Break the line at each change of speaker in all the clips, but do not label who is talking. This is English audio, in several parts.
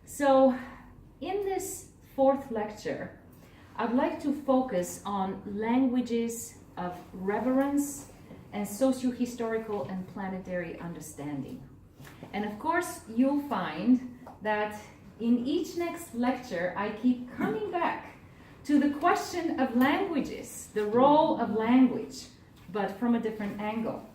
So in this fourth lecture, I'd like to focus on languages of reverence and socio-historical and planetary understanding. And of course, you'll find that in each next lecture, I keep coming back to the question of languages, the role of language, but from a different angle.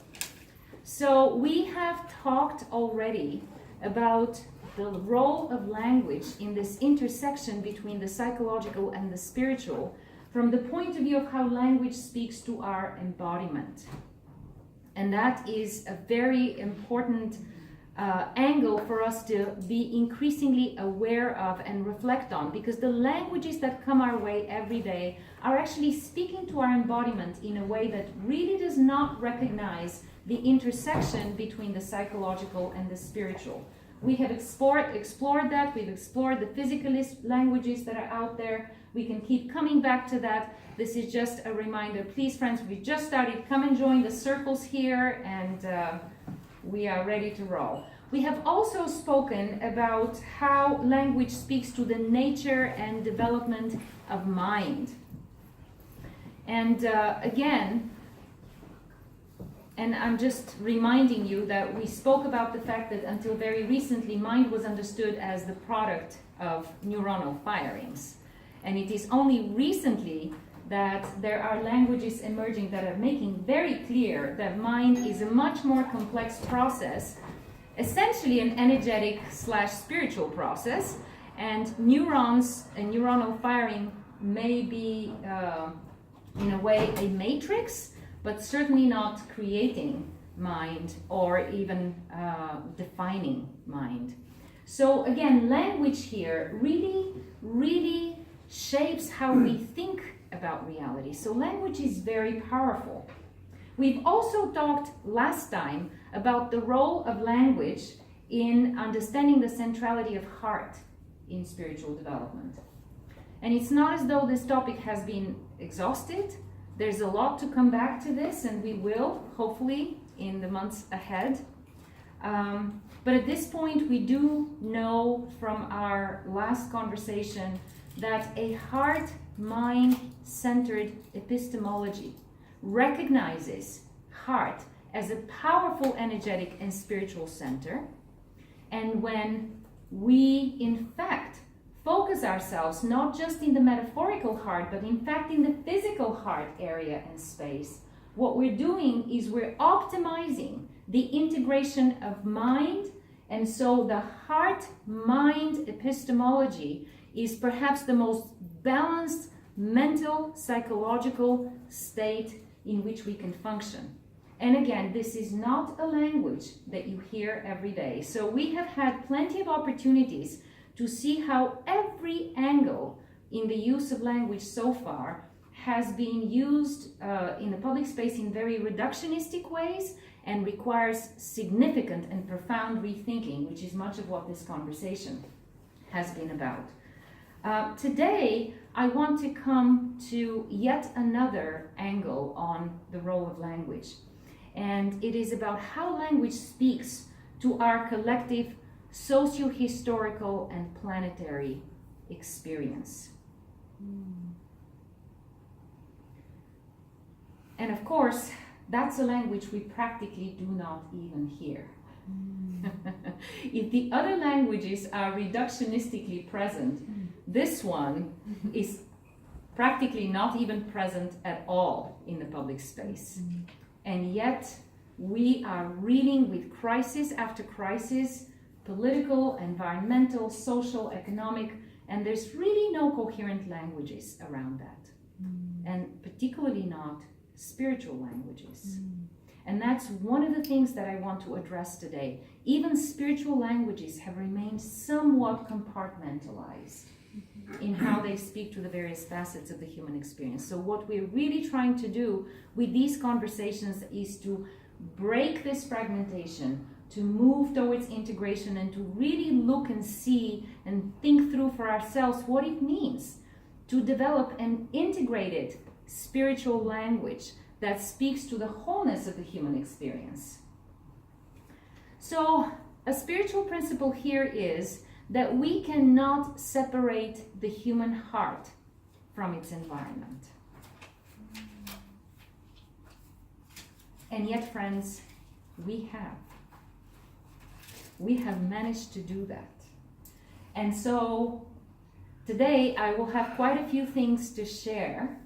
So we have talked already about the role of language in this intersection between the psychological and the spiritual from the point of view of how language speaks to our embodiment. And that is a very important angle for us to be increasingly aware of and reflect on, because the languages that come our way every day are actually speaking to our embodiment in a way that really does not recognize the intersection between the psychological and the spiritual. We have explored that. We've explored the physicalist languages that are out there. We can keep coming back to that. This is just a reminder. Please, friends, we just started. Come and join the circles here, and we are ready to roll. We have also spoken about how language speaks to the nature and development of mind. And again, and I'm just reminding you that we spoke about the fact that until very recently, mind was understood as the product of neuronal firings. And it is only recently that there are languages emerging that are making very clear that mind is a much more complex process, essentially an energetic/spiritual process, and neurons and neuronal firing may be, in a way, a matrix, but certainly not creating mind or even defining mind. So again, language here really shapes how we think about reality. So language is very powerful. We've also talked last time about the role of language in understanding the centrality of heart in spiritual development. And it's not as though this topic has been exhausted. There's a lot to come back to this, and we will, hopefully, in the months ahead. But at this point, we do know from our last conversation that a heart-mind-centered epistemology recognizes heart as a powerful energetic and spiritual center. And when we, in fact, focus ourselves not just in the metaphorical heart, but in fact in the physical heart area and space, what we're doing is we're optimizing the integration of mind. And so the heart-mind epistemology is perhaps the most balanced mental, psychological state in which we can function. And again, this is not a language that you hear every day. So we have had plenty of opportunities to see how every angle in the use of language so far has been used in the public space in very reductionistic ways and requires significant and profound rethinking, which is much of what this conversation has been about. Today, I want to come to yet another angle on the role of language. And it is about how language speaks to our collective socio-historical and planetary experience. And of course, that's a language we practically do not even hear. If the other languages are reductionistically present, this one is practically not even present at all in the public space. And yet, we are reeling with crisis after crisis, political, environmental, social, economic, and there's really no coherent languages around that. And particularly not spiritual languages. And that's one of the things that I want to address today. Even spiritual languages have remained somewhat compartmentalized in how they speak to the various facets of the human experience. So what we're really trying to do with these conversations is to break this fragmentation, to move towards integration, and to really look and see and think through for ourselves what it means to develop an integrated spiritual language that speaks to the wholeness of the human experience. So a spiritual principle here is that we cannot separate the human heart from its environment. And yet, friends, we have. We have managed to do that. And so today I will have quite a few things to share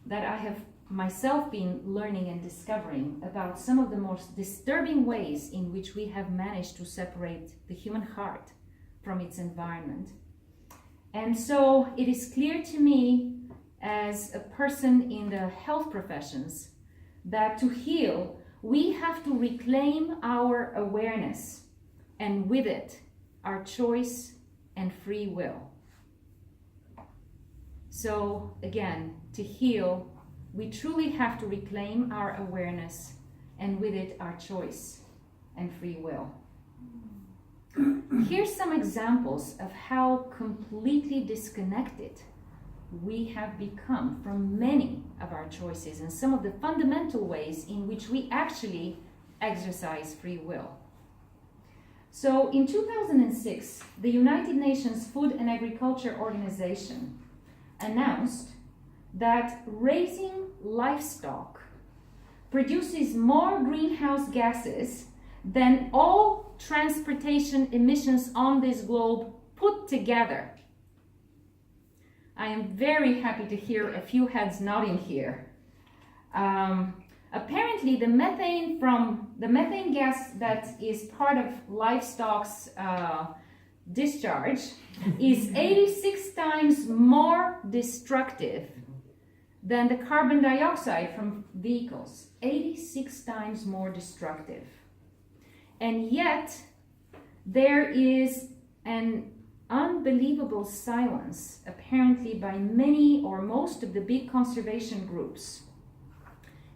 that I have myself been learning and discovering about some of the most disturbing ways in which we have managed to separate the human heart from its environment. And so it is clear to me as a person in the health professions that to heal, we have to reclaim our awareness, and with it, our choice and free will. So again, to heal, we truly have to reclaim our awareness, and with it, our choice and free will. Here's some examples of how completely disconnected we have become from many of our choices and some of the fundamental ways in which we actually exercise free will. So in 2006, the United Nations Food and Agriculture Organization announced that raising livestock produces more greenhouse gases than all transportation emissions on this globe put together. I am very happy to hear a few heads nodding here. Apparently, the methane gas that is part of livestock's discharge is 86 times more destructive than the carbon dioxide from vehicles. 86 times more destructive. And yet, there is an unbelievable silence, apparently by many or most of the big conservation groups.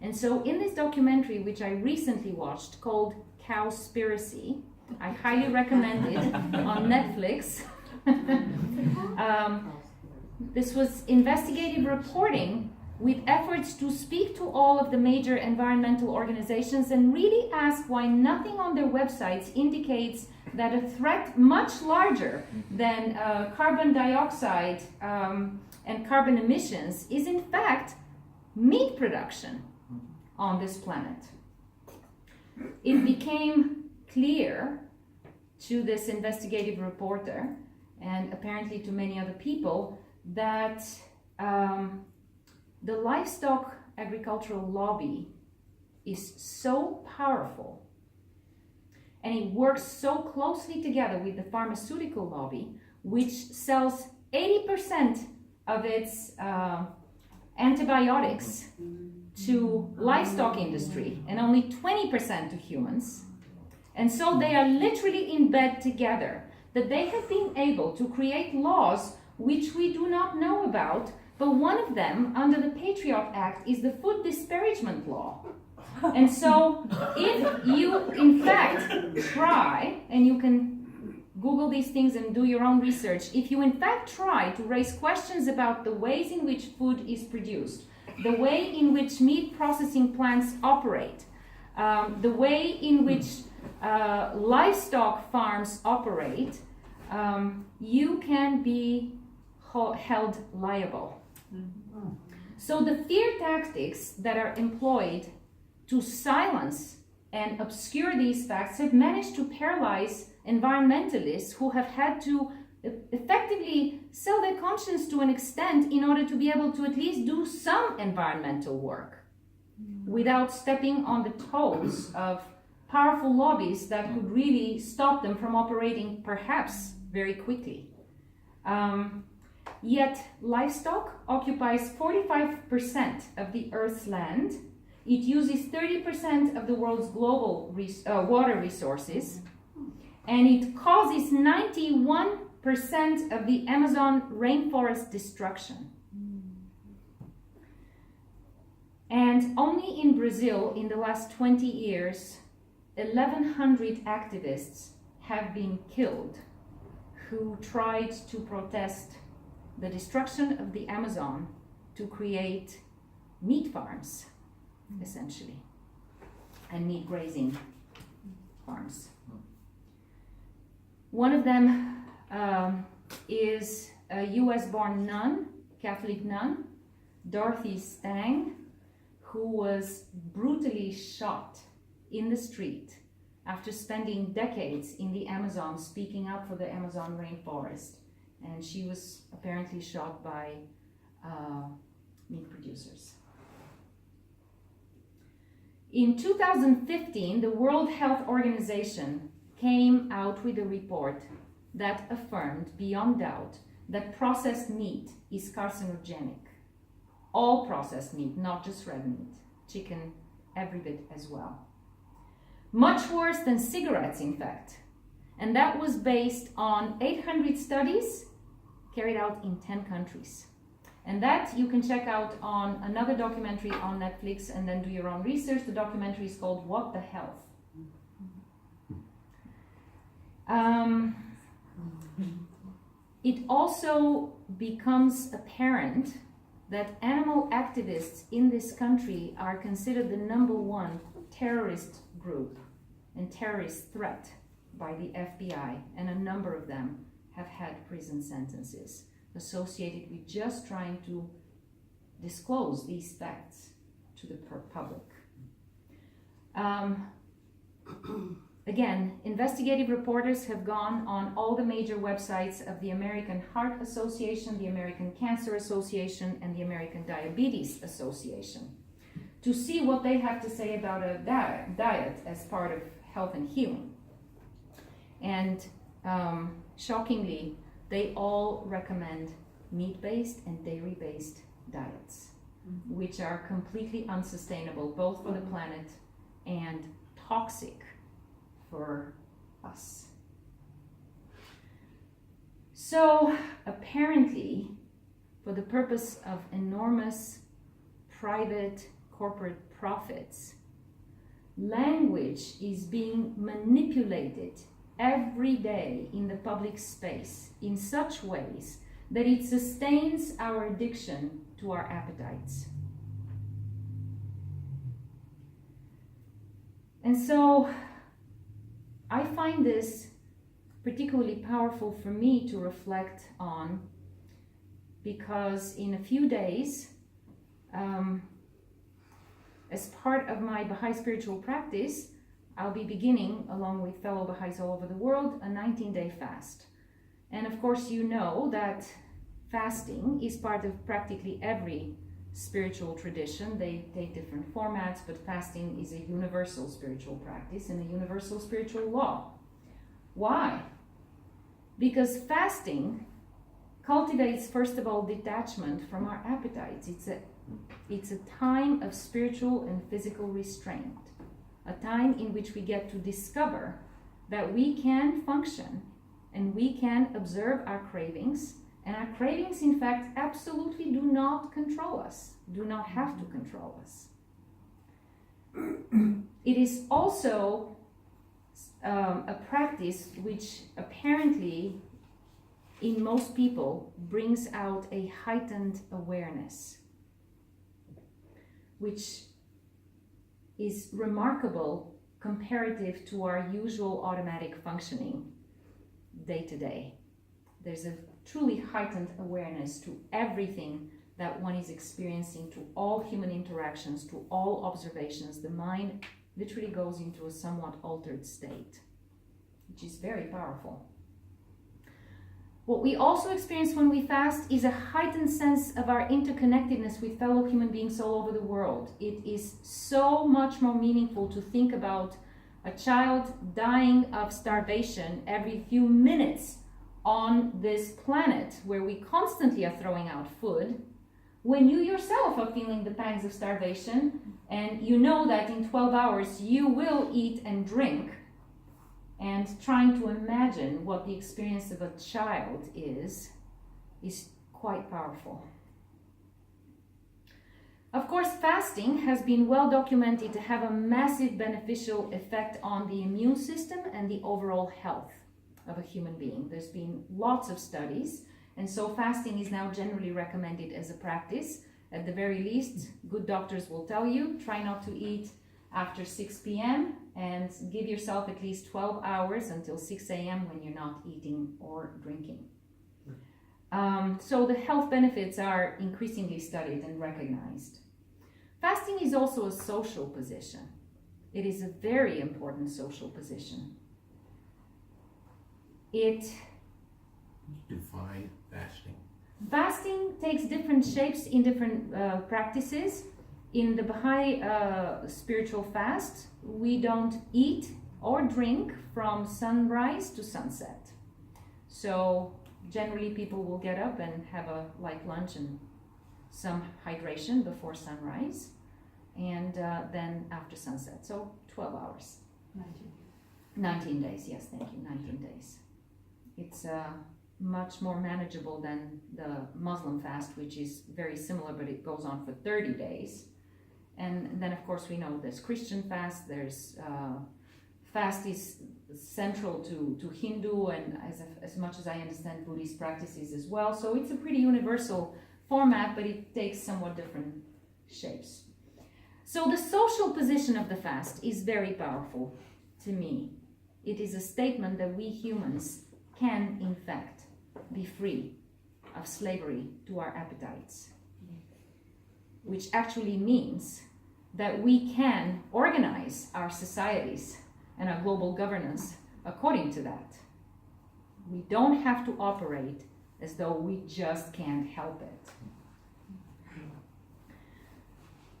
And so in this documentary, which I recently watched, called Cowspiracy, I highly recommend it on Netflix. This was investigative reporting with efforts to speak to all of the major environmental organizations and really ask why nothing on their websites indicates that a threat much larger than carbon dioxide and carbon emissions is in fact meat production on this planet. It became clear to this investigative reporter, and apparently to many other people, that the livestock agricultural lobby is so powerful and it works so closely together with the pharmaceutical lobby, which sells 80% of its antibiotics to livestock industry and only 20% to humans. And so they are literally in bed together, that they have been able to create laws which we do not know about, but one of them, under the Patriot Act, is the food disparagement law. And so if you in fact try, and you can Google these things and do your own research, if you in fact try to raise questions about the ways in which food is produced, the way in which meat processing plants operate, the way in which livestock farms operate, you can be held liable. So the fear tactics that are employed to silence and obscure these facts have managed to paralyze environmentalists who have had to effectively sell their conscience to an extent in order to be able to at least do some environmental work without stepping on the toes of powerful lobbies that could really stop them from operating perhaps very quickly. Yet livestock occupies 45% of the Earth's land. It uses 30% of the world's global water resources, and it causes 91% of the Amazon rainforest destruction. And only in Brazil, in the last 20 years, 1,100 activists have been killed who tried to protest the destruction of the Amazon to create meat farms, essentially, and meat grazing farms. One of them is a US-born nun, Catholic nun, Dorothy Stang, who was brutally shot in the street after spending decades in the Amazon speaking up for the Amazon rainforest. And she was apparently shot by meat producers. In 2015, the World Health Organization came out with a report that affirmed beyond doubt that processed meat is carcinogenic. All processed meat, not just red meat, chicken, every bit as well. Much worse than cigarettes, in fact. And that was based on 800 studies carried out in 10 countries. And that you can check out on another documentary on Netflix and then do your own research. The documentary is called What the Health? It also becomes apparent that animal activists in this country are considered the #1 terrorist group and terrorist threat by the FBI, and a number of them have had prison sentences associated with just trying to disclose these facts to the public. Again, investigative reporters have gone on all the major websites of the American Heart Association, the American Cancer Association, and the American Diabetes Association to see what they have to say about a diet as part of health and healing. And shockingly, they all recommend meat-based and dairy-based diets, which are completely unsustainable, both for the planet and toxic for us. So apparently, for the purpose of enormous private corporate profits, language is being manipulated every day in the public space in such ways that it sustains our addiction to our appetites. And so I find this particularly powerful for me to reflect on, because in a few days, as part of my Baha'i spiritual practice, I'll be beginning, along with fellow Baha'is all over the world, a 19-day fast. And of course you know that fasting is part of practically every spiritual tradition. They take different formats, but fasting is a universal spiritual practice and a universal spiritual law. Why? Because fasting cultivates, first of all, detachment from our appetites. It's a time of spiritual and physical restraint, a time in which we get to discover that we can function and we can observe our cravings, and our cravings, in fact, absolutely do not control us, do not have to control us. It is also a practice which apparently, in most people, brings out a heightened awareness, which is remarkable comparative to our usual automatic functioning day to day. There's a truly heightened awareness to everything that one is experiencing, to all human interactions, to all observations. The mind literally goes into a somewhat altered state, which is very powerful. What we also experience when we fast is a heightened sense of our interconnectedness with fellow human beings all over the world. It is so much more meaningful to think about a child dying of starvation every few minutes on this planet where we constantly are throwing out food, when you yourself are feeling the pangs of starvation and you know that in 12 hours you will eat and drink, and trying to imagine what the experience of a child is quite powerful. Of course, fasting has been well documented to have a massive beneficial effect on the immune system and the overall health of a human being. There's been lots of studies, and so fasting is now generally recommended as a practice. At the very least, good doctors will tell you, try not to eat after 6 p.m. and give yourself at least 12 hours until 6 a.m. when you're not eating or drinking. So the health benefits are increasingly studied and recognized. Fasting is also a social position. It is a very important social position. It
define fasting.
Fasting takes different shapes in different practices. In the Baha'i spiritual fast, we don't eat or drink from sunrise to sunset. So generally people will get up and have a light lunch and some hydration before sunrise, and then after sunset. So 12 hours. 19 days, yes, thank you, 19 days. It's much more manageable than the Muslim fast, which is very similar, but it goes on for 30 days. And then, of course, we know there's Christian fast, there's fast is central to Hindu and as much as I understand Buddhist practices as well. So it's a pretty universal format, but it takes somewhat different shapes. So the social position of the fast is very powerful to me. It is a statement that we humans can, in fact, be free of slavery to our appetites, which actually means that we can organize our societies and our global governance according to that. We don't have to operate as though we just can't help it.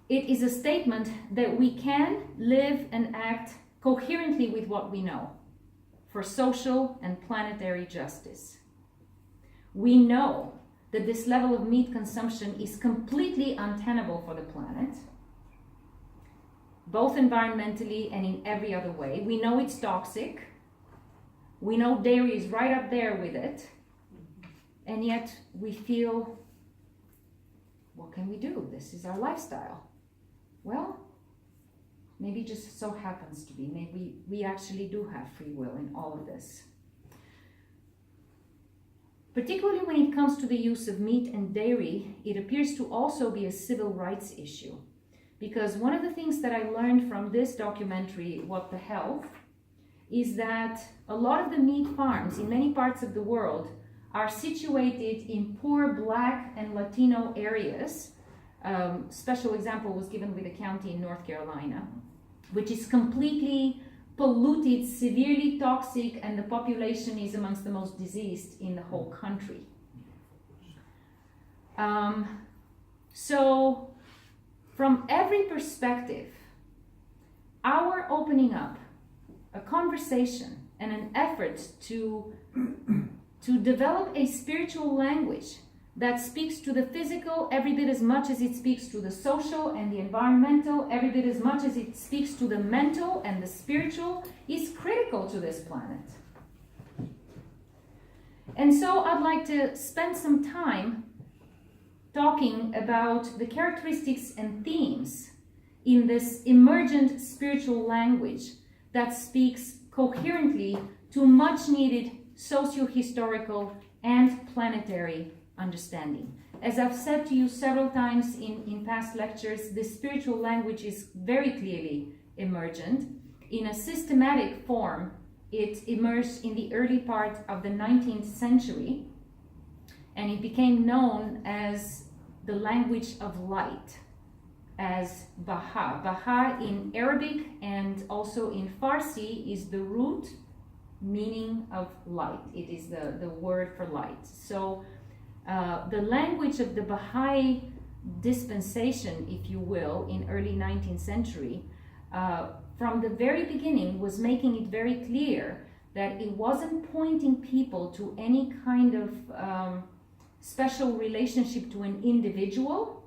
It is a statement that we can live and act coherently with what we know for social and planetary justice. We know that this level of meat consumption is completely untenable for the planet, both environmentally and in every other way. We know it's toxic. We know dairy is right up there with it. And yet we feel, what can we do? This is our lifestyle. Well, maybe just so happens to be. Maybe we actually do have free will in all of this. Particularly when it comes to the use of meat and dairy, it appears to also be a civil rights issue. Because one of the things that I learned from this documentary, What the Health, is that a lot of the meat farms in many parts of the world are situated in poor Black and Latino areas. Special example was given with a county in North Carolina, which is completely polluted, severely toxic, and the population is amongst the most diseased in the whole country. So from every perspective, our opening up a conversation and an effort to develop a spiritual language that speaks to the physical every bit as much as it speaks to the social and the environmental, every bit as much as it speaks to the mental and the spiritual, is critical to this planet. And so I'd like to spend some time talking about the characteristics and themes in this emergent spiritual language that speaks coherently to much needed socio-historical and planetary understanding. As I've said to you several times in past lectures, this spiritual language is very clearly emergent. In a systematic form, it emerged in the early part of the 19th century, and it became known as the language of light, as Baha. Baha in Arabic and also in Farsi is the root meaning of light. It is the word for light. So the language of the Baha'i dispensation, if you will, in early 19th century, from the very beginning was making it very clear that it wasn't pointing people to any kind of special relationship to an individual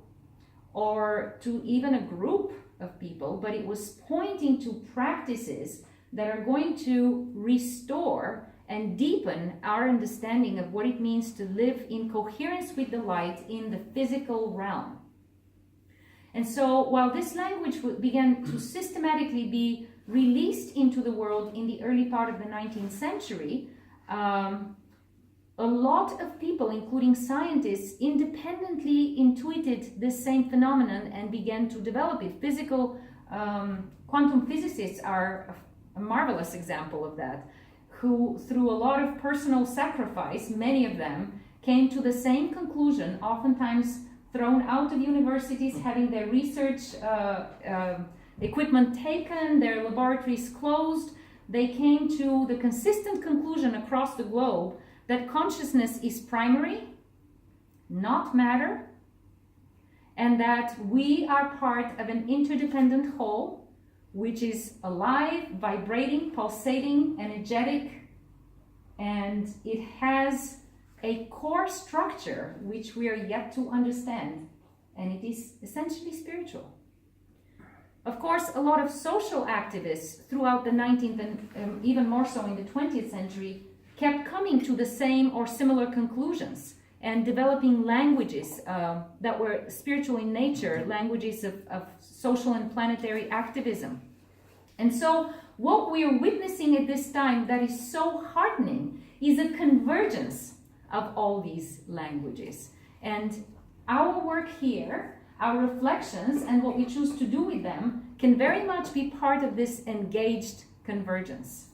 or to even a group of people, but it was pointing to practices that are going to restore and deepen our understanding of what it means to live in coherence with the light in the physical realm. And so while this language began to systematically be released into the world in the early part of the 19th century, a lot of people, including scientists, independently intuited this same phenomenon and began to develop it. Physical quantum physicists are a marvelous example of that, who through a lot of personal sacrifice, many of them came to the same conclusion, oftentimes thrown out of universities, having their research equipment taken, their laboratories closed. They came to the consistent conclusion across the globe that consciousness is primary, not matter, and that we are part of an interdependent whole, which is alive, vibrating, pulsating, energetic, and it has a core structure which we are yet to understand, and it is essentially spiritual. Of course, a lot of social activists throughout the 19th and even more so in the 20th century kept coming to the same or similar conclusions and developing languages that were spiritual in nature, languages of social and planetary activism. And so what we are witnessing at this time that is so heartening is a convergence of all these languages. And our work here, our reflections, and what we choose to do with them can very much be part of this engaged convergence.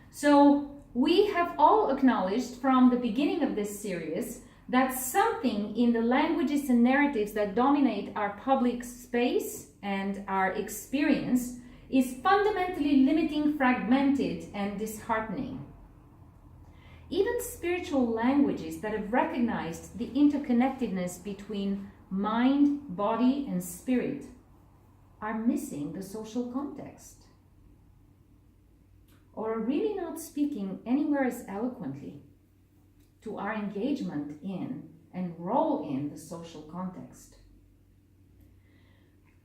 So we have all acknowledged from the beginning of this series that something in the languages and narratives that dominate our public space and our experience is fundamentally limiting, fragmented, and disheartening. Even spiritual languages that have recognized the interconnectedness between mind, body, and spirit are missing the social context, or are really not speaking anywhere as eloquently to our engagement in and role in the social context.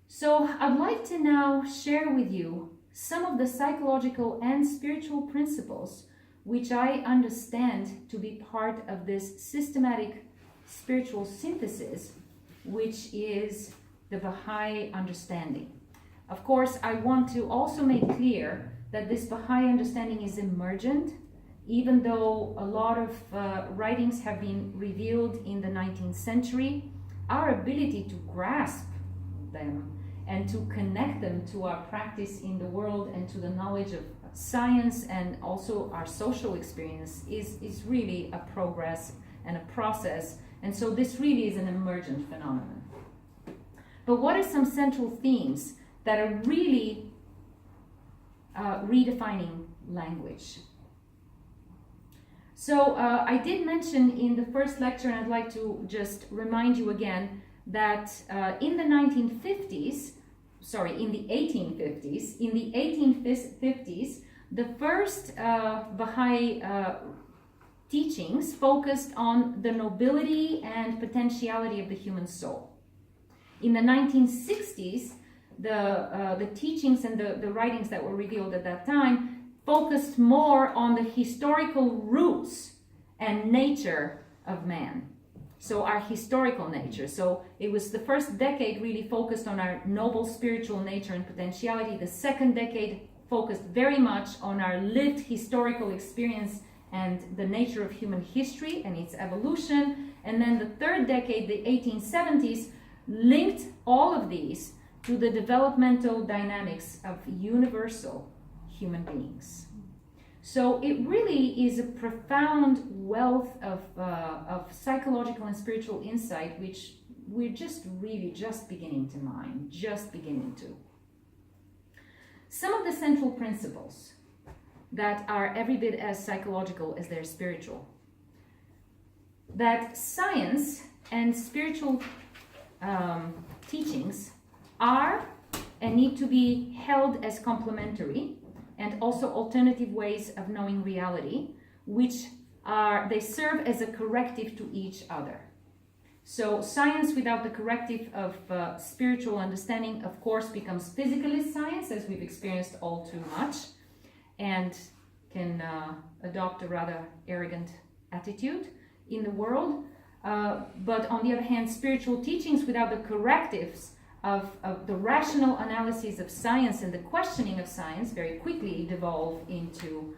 So I'd like to now share with you some of the psychological and spiritual principles which I understand to be part of this systematic spiritual synthesis, which is the Baha'i understanding. Of course, I want to also make clear that this Baha'i understanding is emergent, even though a lot of writings have been revealed in the 19th century. Our ability to grasp them and to connect them to our practice in the world and to the knowledge of science and also our social experience is really a progress and a process. And so this really is an emergent phenomenon. But what are some central themes that are really redefining language? So I did mention in the first lecture, and I'd like to just remind you again, that in the 1850s, the first Baha'i teachings focused on the nobility and potentiality of the human soul. In the 1960s, the teachings and the writings that were revealed at that time focused more on the historical roots and nature of man. So our historical nature. So it was the first decade really focused on our noble spiritual nature and potentiality. The second decade focused very much on our lived historical experience and the nature of human history and its evolution. And then the third decade, the 1870s, linked all of these to the developmental dynamics of universal human beings. So it really is a profound wealth of psychological and spiritual insight, which we're just beginning to mine, Some of the central principles that are every bit as psychological as they're spiritual. That science and spiritual teachings are and need to be held as complementary and also alternative ways of knowing reality, which they serve as a corrective to each other. So science without the corrective of spiritual understanding, of course, becomes physicalist science, as we've experienced all too much, and can adopt a rather arrogant attitude in the world. But on the other hand, spiritual teachings without the correctives of the rational analyses of science and the questioning of science very quickly devolve into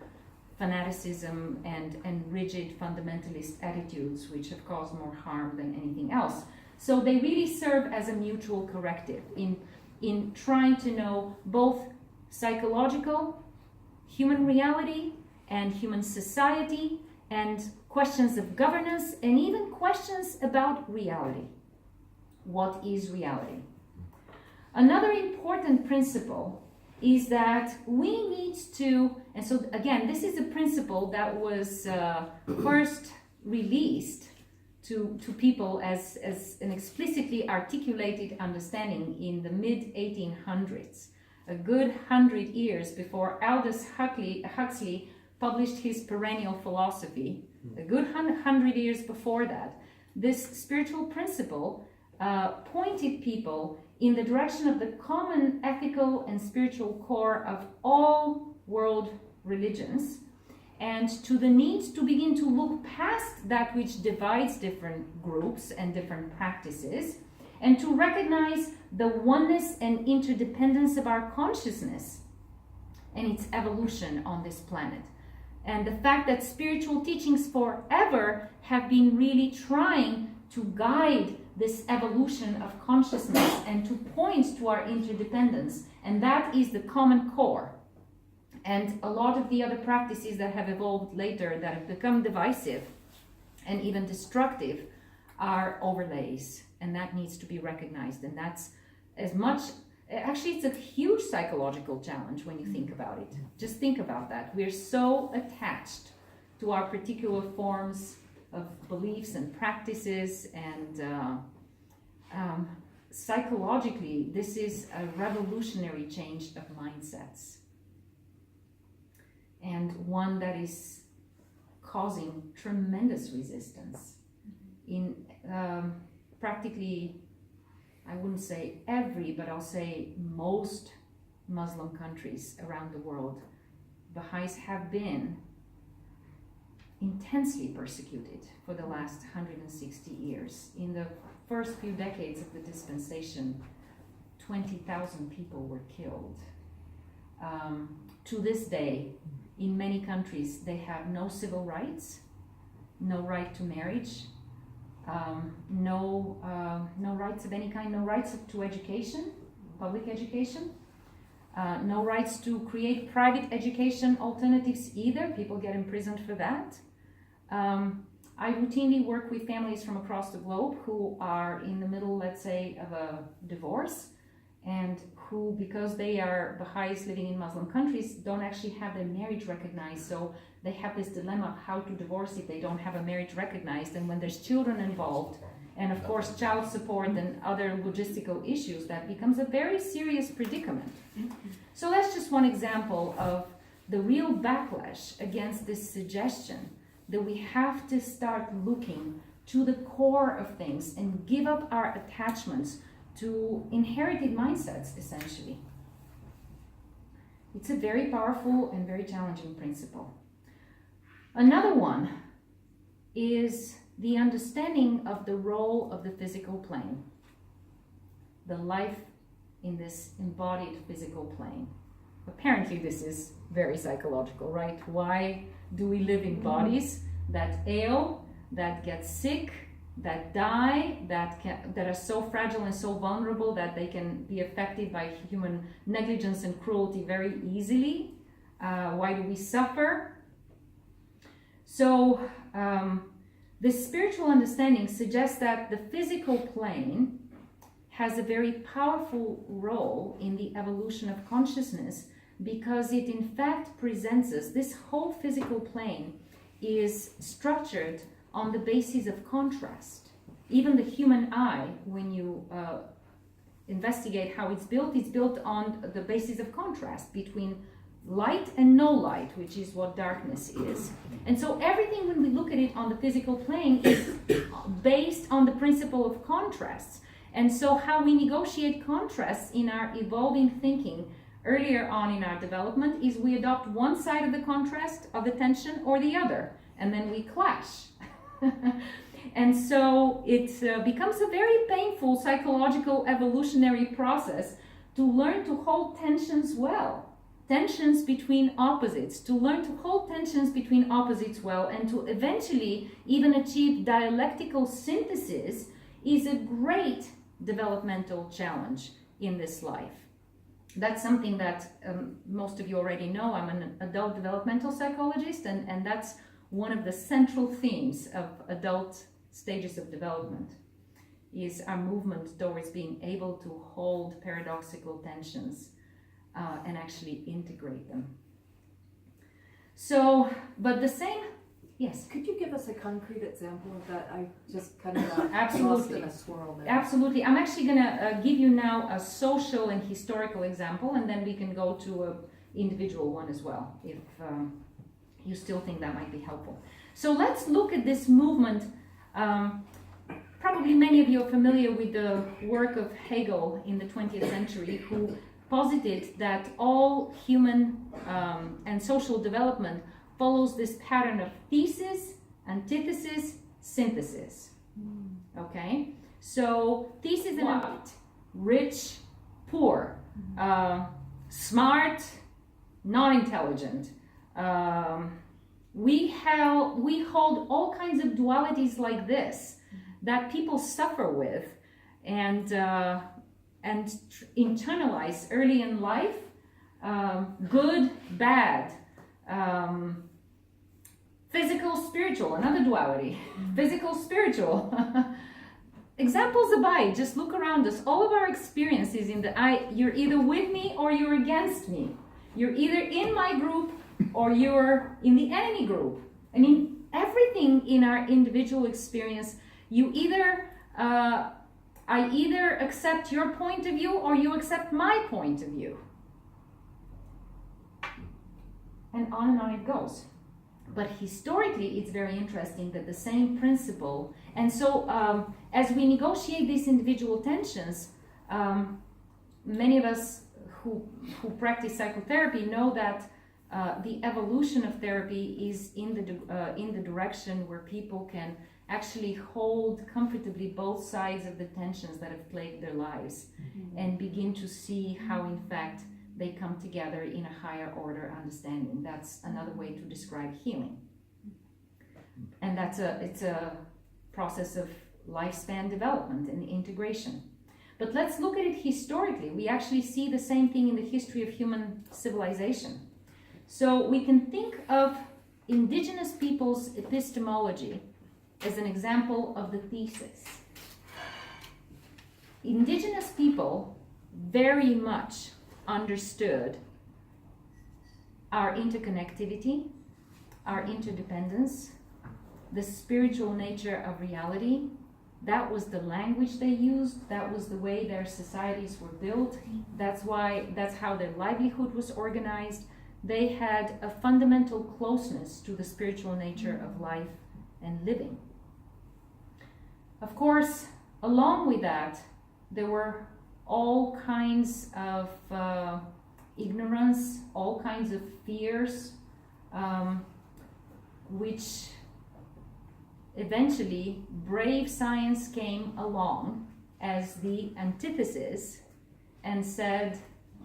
fanaticism and rigid fundamentalist attitudes, which have caused more harm than anything else. So they really serve as a mutual corrective. in trying to know both psychological, human reality, and human society, and questions of governance, and even questions about reality. What is reality? Another important principle is that we need to, and so again, this is a principle that was first released to people as an explicitly articulated understanding in the mid-1800s, a good 100 years before Aldous Huxley published his perennial philosophy. A good 100 years before that, this spiritual principle pointed people in the direction of the common ethical and spiritual core of all world religions, and to the need to begin to look past that which divides different groups and different practices, and to recognize the oneness and interdependence of our consciousness and its evolution on this planet. And the fact that spiritual teachings forever have been really trying to guide this evolution of consciousness and to point to our interdependence, and that is the common core. And a lot of the other practices that have evolved later that have become divisive and even destructive are overlays, and that needs to be recognized. And that's as much, actually it's a huge psychological challenge when you think about it. Just think about that. We're so attached to our particular forms of beliefs and practices, and psychologically this is a revolutionary change of mindsets, and one that is causing tremendous resistance in practically, I wouldn't say every, but I'll say most Muslim countries around the world. Baha'is have been intensely persecuted for the last 160 years. In the first few decades of the dispensation, 20,000 people were killed. To this day, in many countries, they have no civil rights, no right to marriage, no rights of any kind, no rights to education, public education, no rights to create private education alternatives either. People get imprisoned for that. I routinely work with families from across the globe who are in the middle, let's say, of a divorce, and who, because they are Baha'is living in Muslim countries, don't actually have their marriage recognized. So they have this dilemma of how to divorce if they don't have a marriage recognized. And when there's children involved, and of course child support and other logistical issues, that becomes a very serious predicament. So that's just one example of the real backlash against this suggestion that we have to start looking to the core of things and give up our attachments to inherited mindsets, essentially. It's a very powerful and very challenging principle. Another one is the understanding of the role of the physical plane, the life in this embodied physical plane. Apparently this is very psychological, right? Why do we live in bodies that ail, that get sick, that die, that are so fragile and so vulnerable that they can be affected by human negligence and cruelty very easily? Why do we suffer? So this spiritual understanding suggests that the physical plane has a very powerful role in the evolution of consciousness, because it in fact presents us, this whole physical plane is structured on the basis of contrast. Even the human eye, when you investigate how it's built on the basis of contrast between light and no light, which is what darkness is. And so everything, when we look at it on the physical plane, is based on the principle of contrasts. And so how we negotiate contrasts in our evolving thinking earlier on in our development is we adopt one side of the contrast, of the tension, or the other, and then we clash. And so it becomes a very painful psychological evolutionary process to learn to hold tensions well, tensions between opposites, to learn to hold tensions between opposites well, and to eventually even achieve dialectical synthesis is a great developmental challenge. in this life. That's something that most of you already know. I'm an adult developmental psychologist, and that's one of the central themes of adult stages of development, is our movement towards being able to hold paradoxical tensions and actually integrate them. So, but the same, yes?
Could you give us a concrete example of that? I just kind of got
Absolutely.
lost in a swirl there.
Absolutely. I'm actually going to give you now a social and historical example, and then we can go to an individual one as well, if you still think that might be helpful. So let's look at this movement. Probably many of you are familiar with the work of Hegel in the 20th century, who posited that all human and social development follows this pattern of thesis, antithesis, synthesis. Okay? So thesis and white, rich, poor, smart, not intelligent. We hold all kinds of dualities like this that people suffer with and internalize early in life. Good, bad, physical, spiritual, another duality. Physical, spiritual. Examples abide. Just look around us. All of our experiences in the you're either with me or you're against me. You're either in my group or you're in the enemy group. I mean, everything in our individual experience, you either I either accept your point of view or you accept my point of view. And on it goes. But historically, it's very interesting that the same principle, and so as we negotiate these individual tensions, many of us who practice psychotherapy know that the evolution of therapy is in the direction where people can actually hold comfortably both sides of the tensions that have plagued their lives, and begin to see how, in fact, they come together in a higher order understanding. That's another way to describe healing. And it's a process of lifespan development and integration. But let's look at it historically. We actually see the same thing in the history of human civilization. So we can think of indigenous people's epistemology as an example of the thesis. Indigenous people very much understood our interconnectivity, our interdependence, the spiritual nature of reality. That was the language they used. That was the way their societies were built. That's how their livelihood was organized. They had a fundamental closeness to the spiritual nature of life and living. Of course, along with that, there were all kinds of ignorance, all kinds of fears, which eventually brave science came along as the antithesis and said,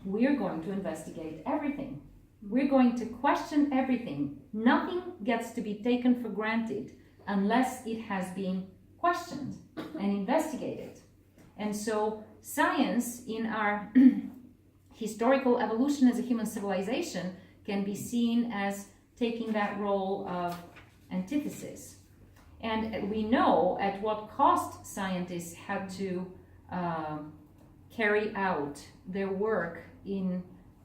we're going to investigate everything. We're going to question everything. Nothing gets to be taken for granted unless it has been questioned and investigated. And so science, in our historical evolution as a human civilization, can be seen as taking that role of antithesis. And we know at what cost scientists had to carry out their work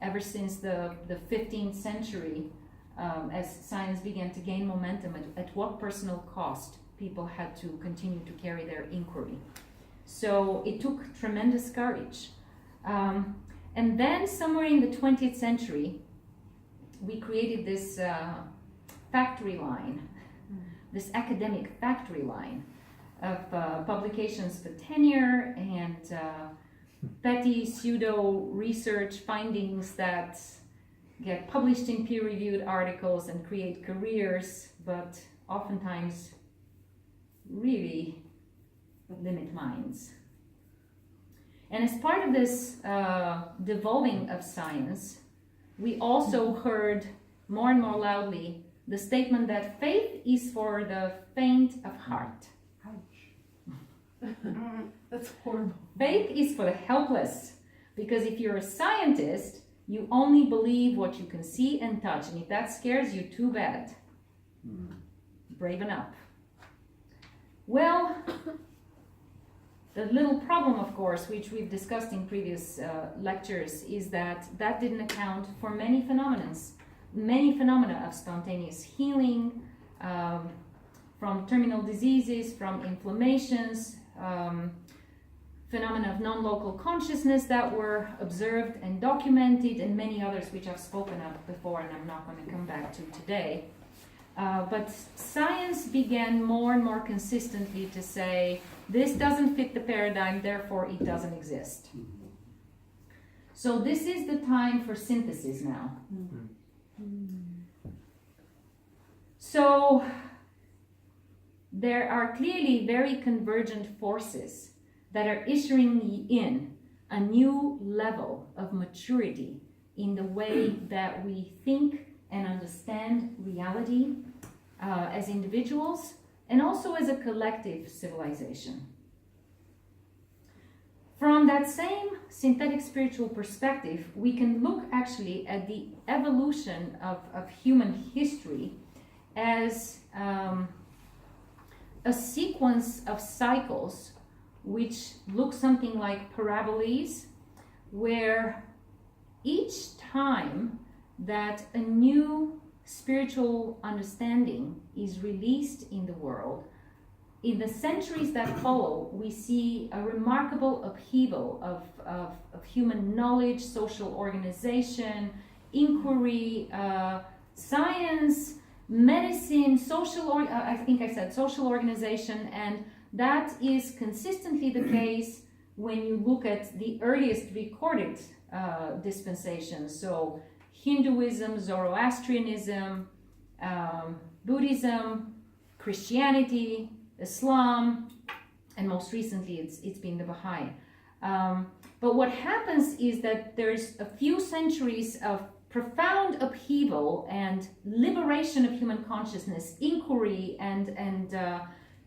ever since the 15th century, as science began to gain momentum, at what personal cost people had to continue to carry their inquiry. So it took tremendous courage. And then somewhere in the 20th century, we created this factory line, this academic factory line of publications for tenure and petty pseudo research findings that get published in peer-reviewed articles and create careers, but oftentimes really limit minds. And as part of this devolving of science, we also heard more and more loudly the statement that faith is for the faint of heart.
Ouch. That's horrible.
Faith is for the helpless. Because if you're a scientist, you only believe what you can see and touch. And if that scares you, too bad. Braven up. Well, the little problem, of course, which we've discussed in previous lectures, is that that didn't account for many phenomena of spontaneous healing, from terminal diseases, from inflammations, phenomena of non-local consciousness that were observed and documented, and many others which I've spoken of before and I'm not going to come back to today. But science began more and more consistently to say, this doesn't fit the paradigm, therefore it doesn't exist. So this is the time for synthesis now. So there are clearly very convergent forces that are issuing in a new level of maturity in the way that we think and understand reality as individuals and also as a collective civilization. From that same synthetic spiritual perspective, we can look actually at the evolution of human history as a sequence of cycles which look something like paraboles, where each time that a new spiritual understanding is released in the world, in the centuries that follow, we see a remarkable upheaval of human knowledge, social organization, inquiry, science, medicine, social organization, and that is consistently the case when you look at the earliest recorded dispensations. So Hinduism, Zoroastrianism, Buddhism, Christianity, Islam, and most recently it's been the Baha'i. But what happens is that there's a few centuries of profound upheaval and liberation of human consciousness, inquiry, and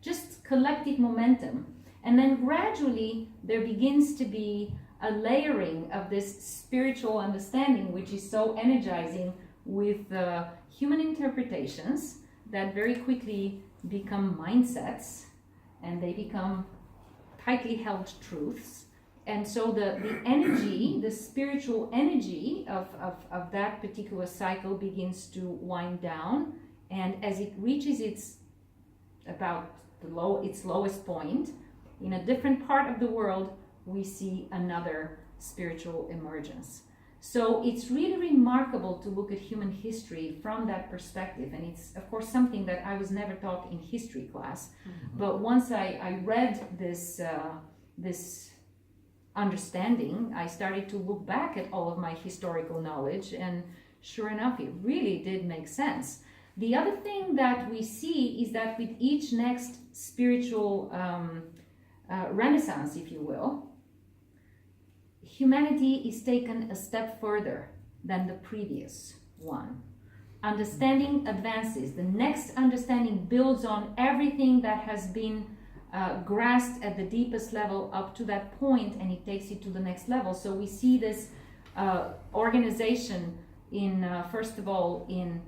just collective momentum. And then gradually there begins to be a layering of this spiritual understanding, which is so energizing, with human interpretations that very quickly become mindsets, and they become tightly held truths. And so the energy, the spiritual energy of that particular cycle begins to wind down, and as it reaches its lowest point, in a different part of the world, we see another spiritual emergence. So it's really remarkable to look at human history from that perspective, and it's of course something that I was never taught in history class. But once I read this understanding, I started to look back at all of my historical knowledge, and sure enough, it really did make sense. The other thing that we see is that with each next spiritual renaissance, if you will, humanity is taken a step further than the previous one. Understanding advances. The next understanding builds on everything that has been grasped at the deepest level up to that point, and it takes it to the next level. So we see this organization in, first of all, in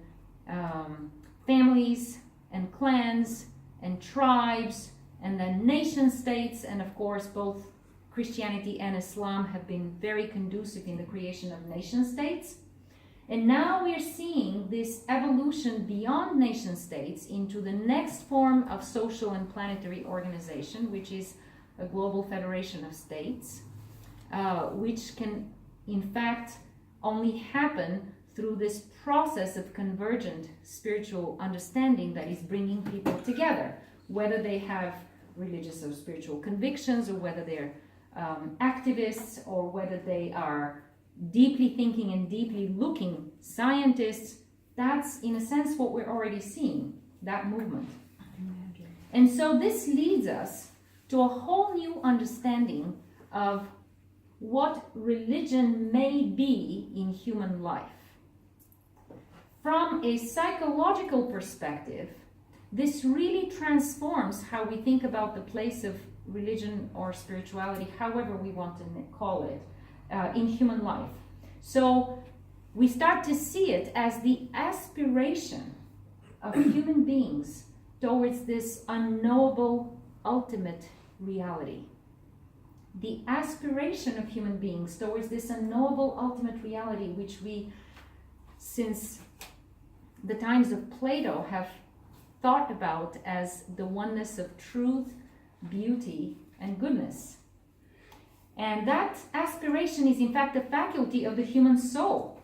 families and clans and tribes, and then nation states, and of course both Christianity and Islam have been very conducive in the creation of nation states. And now we are seeing this evolution beyond nation states into the next form of social and planetary organization, which is a global federation of states, which can in fact only happen through this process of convergent spiritual understanding that is bringing people together, whether they have religious or spiritual convictions, or whether they're activists, or whether they are deeply thinking and deeply looking scientists. That's in a sense what we're already seeing, that movement. And so this leads us to a whole new understanding of what religion may be in human life. From a psychological perspective, this really transforms how we think about the place of religion or spirituality, however we want to call it, in human life. So we start to see it as the aspiration of human beings towards this unknowable ultimate reality. The aspiration of human beings towards this unknowable ultimate reality, which we, since the times of Plato, have thought about as the oneness of truth, beauty, and goodness. And that aspiration is in fact a faculty of the human soul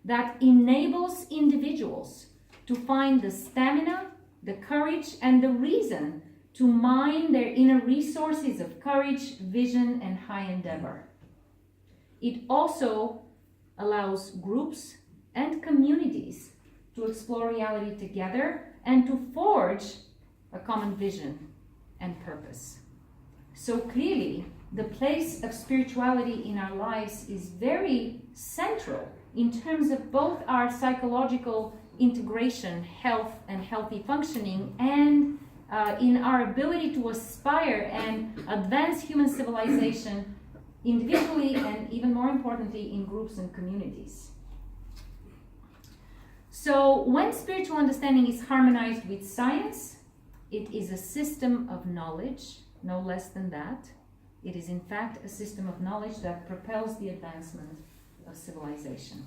that enables individuals to find the stamina, the courage, and the reason to mine their inner resources of courage, vision, and high endeavor. It also allows groups and communities to explore reality together and to forge a common vision and purpose. So clearly, the place of spirituality in our lives is very central in terms of both our psychological integration, health, and healthy functioning, and in our ability to aspire and advance human civilization individually and, even more importantly, in groups and communities. So when spiritual understanding is harmonized with science, it is a system of knowledge, no less than that. It is in fact a system of knowledge that propels the advancement of civilization.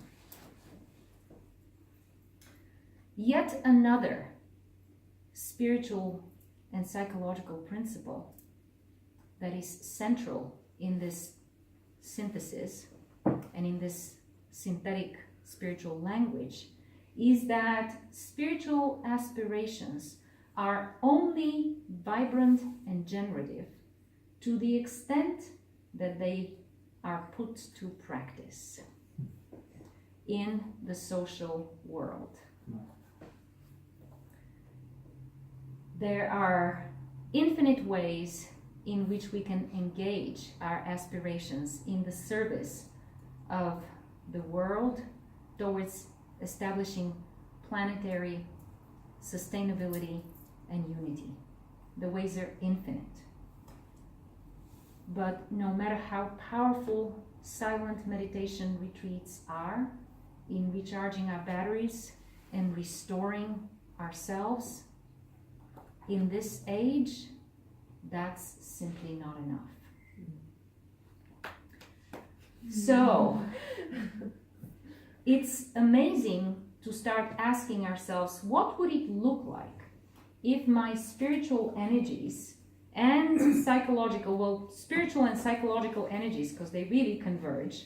Yet another spiritual and psychological principle that is central in this synthesis and in this synthetic spiritual language is that spiritual aspirations are only vibrant and generative to the extent that they are put to practice in the social world. There are infinite ways in which we can engage our aspirations in the service of the world towards establishing planetary sustainability and unity. The ways are infinite. But no matter how powerful silent meditation retreats are in recharging our batteries and restoring ourselves, in this age, that's simply not enough. So, it's amazing to start asking ourselves, what would it look like if my spiritual energies and spiritual and psychological energies, because they really converge,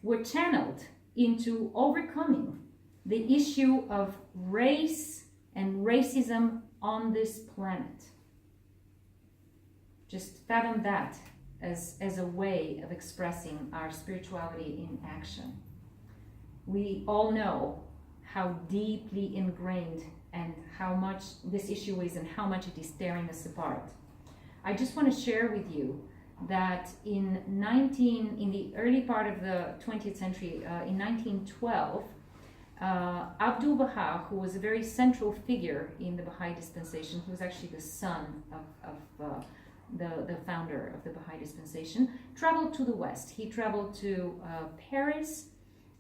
were channeled into overcoming the issue of race and racism on this planet. Just fathom that as a way of expressing our spirituality in action. We all know how deeply ingrained and how much this issue is and how much it is tearing us apart. I just want to share with you that in the early part of the 20th century, in 1912, Abdul Baha, who was a very central figure in the Baha'i dispensation, he was actually the son of the founder of the Baha'i dispensation, traveled to the West. He traveled to Paris,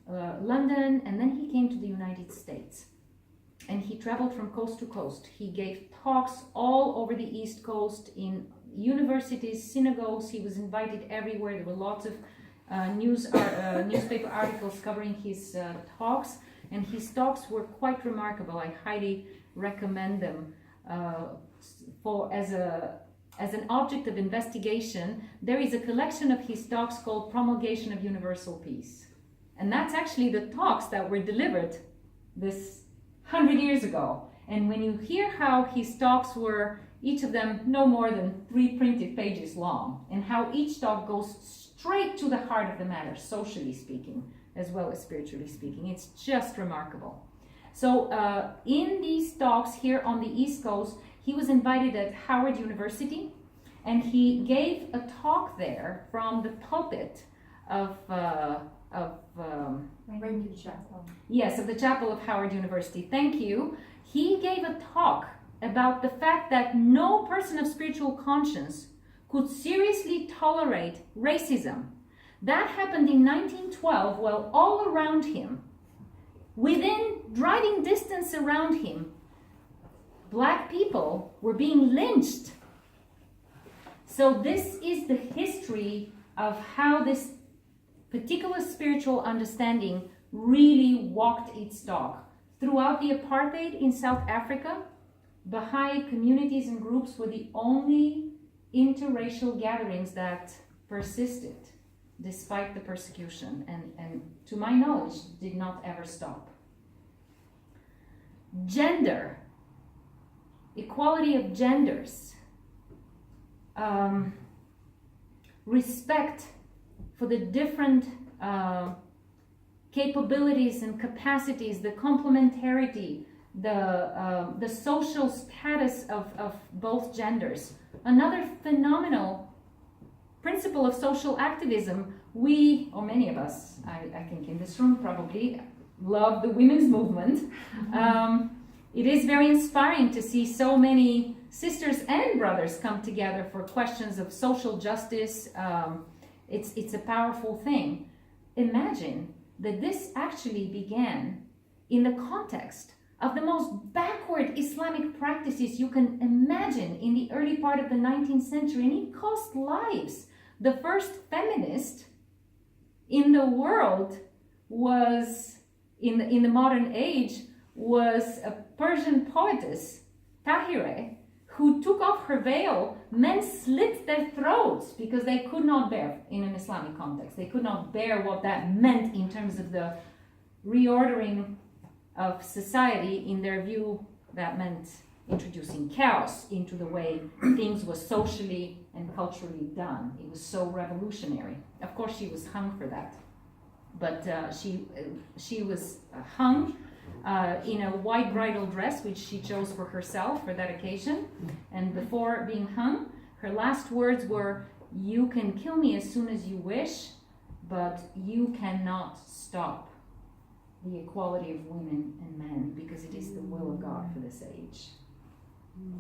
London, and then he came to the United States. And he traveled from coast to coast. He gave talks all over the East Coast in universities, synagogues. He was invited everywhere. There were lots of newspaper articles covering his talks. And his talks were quite remarkable. I highly recommend them as an object of investigation. There is a collection of his talks called Promulgation of Universal Peace. And that's actually the talks that were delivered this 100 years ago. And when you hear how his talks were, each of them no more than 3 printed pages long, and how each talk goes straight to the heart of the matter, socially speaking, as well as spiritually speaking. It's just remarkable. So in these talks here on the East Coast, he was invited at Howard University, and he gave a talk there from the pulpit of the chapel of Howard University. Thank you. He gave a talk about the fact that no person of spiritual conscience could seriously tolerate racism. That happened in 1912, while all around him, within driving distance around him, black people were being lynched. So this is the history of how this particular spiritual understanding really walked its dog. Throughout the apartheid in South Africa, Baha'i communities and groups were the only interracial gatherings that persisted despite the persecution, and to my knowledge, did not ever stop. Gender, equality of genders, respect for the different capabilities and capacities, the complementarity, the social status of both genders. Another phenomenal principle of social activism, we, or many of us, I think in this room probably, love the women's movement. It is very inspiring to see so many sisters and brothers come together for questions of social justice. It's a powerful thing. Imagine that this actually began in the context of the most backward Islamic practices you can imagine in the early part of the 19th century, and it cost lives. The first feminist in the world was, in the modern age, was a Persian poetess, Tahireh, who took off her veil. Men slit their throats because they could not bear, in an Islamic context, they could not bear what that meant in terms of the reordering of society. In their view, that meant introducing chaos into the way things were socially and culturally done. It was so revolutionary. Of course, she was hung for that, but she was hung in a white bridal dress, which she chose for herself for that occasion. And before being hung, her last words were, "You can kill me as soon as you wish, but you cannot stop the equality of women and men, because it is the will of God for this age."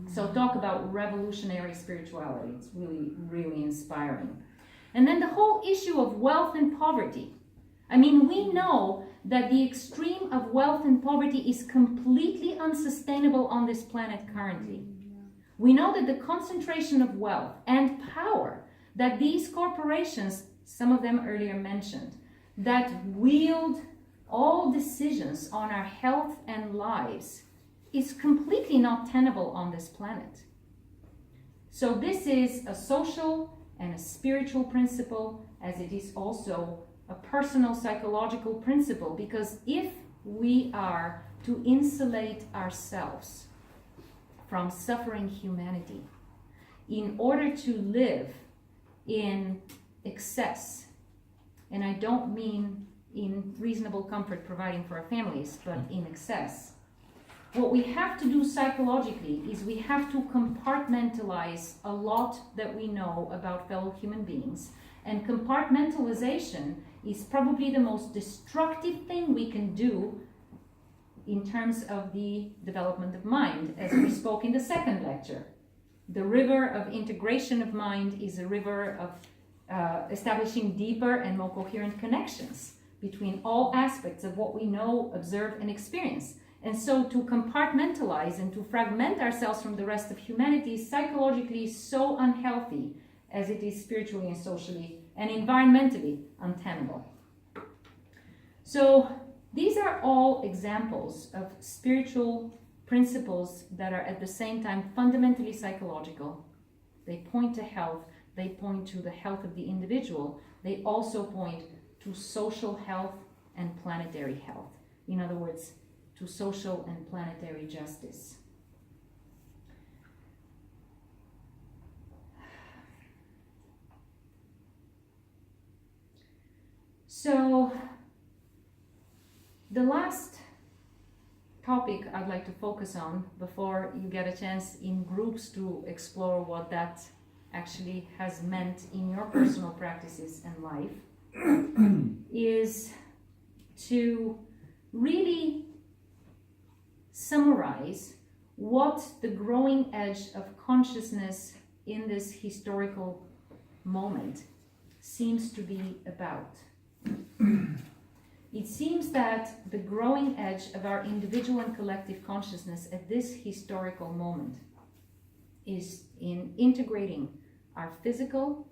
So talk about revolutionary spirituality. It's really, really inspiring. And then the whole issue of wealth and poverty. I mean, we know that the extreme of wealth and poverty is completely unsustainable on this planet currently. We know that the concentration of wealth and power that these corporations, some of them earlier mentioned, that wield all decisions on our health and lives, is completely not tenable on this planet. So this is a social and a spiritual principle, as it is also a personal psychological principle, because if we are to insulate ourselves from suffering humanity in order to live in excess, and I don't mean in reasonable comfort providing for our families, but in excess, what we have to do psychologically is we have to compartmentalize a lot that we know about fellow human beings. And compartmentalization is probably the most destructive thing we can do in terms of the development of mind, as we spoke in the second lecture. The river of integration of mind is a river of establishing deeper and more coherent connections between all aspects of what we know, observe, and experience. And so to compartmentalize and to fragment ourselves from the rest of humanity is psychologically so unhealthy as it is spiritually and socially and environmentally untenable. So these are all examples of spiritual principles that are at the same time fundamentally psychological. They point to health, they point to the health of the individual, they also point to social health and planetary health. In other words, to social and planetary justice. So, the last topic I'd like to focus on before you get a chance in groups to explore what that actually has meant in your personal practices and life is to really summarize what the growing edge of consciousness in this historical moment seems to be about. It seems that the growing edge of our individual and collective consciousness at this historical moment is in integrating our physical,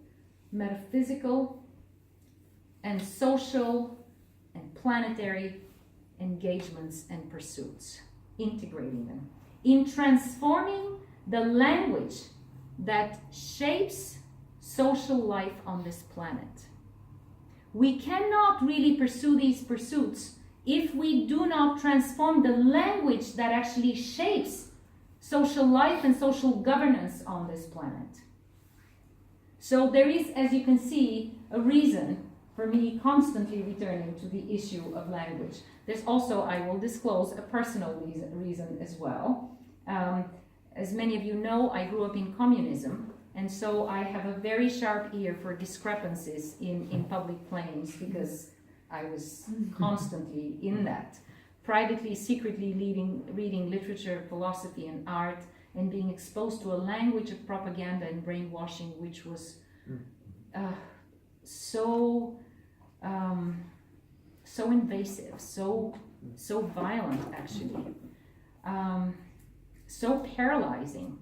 metaphysical, and social and planetary engagements and pursuits, integrating them, in transforming the language that shapes social life on this planet. We cannot really pursue these pursuits if we do not transform the language that actually shapes social life and social governance on this planet. So there is, as you can see, a reason for me constantly returning to the issue of language. There's also, I will disclose, a personal reason as well. As many of you know, I grew up in communism, and so I have a very sharp ear for discrepancies in public claims because I was constantly in that. Privately, secretly reading literature, philosophy, and art, and being exposed to a language of propaganda and brainwashing which was so invasive, so violent actually, so paralyzing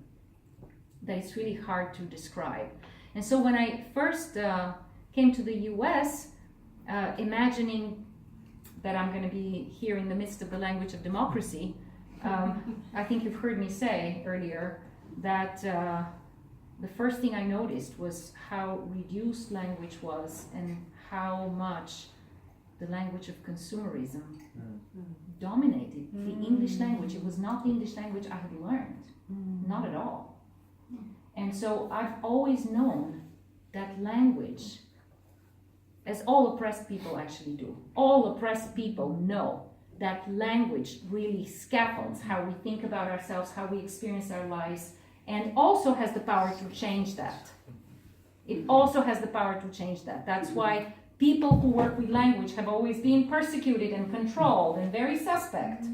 that it's really hard to describe. And so when I first came to the US, imagining that I'm going to be here in the midst of the language of democracy, I think you've heard me say earlier that the first thing I noticed was how reduced language was and how much the language of consumerism dominated the English language. It was not the English language I had learned, not at all. And so I've always known that language, as all oppressed people actually do, all oppressed people know that language really scaffolds how we think about ourselves, how we experience our lives, and also has the power to change that. It also has the power to change that. That's why people who work with language have always been persecuted and controlled and very suspect.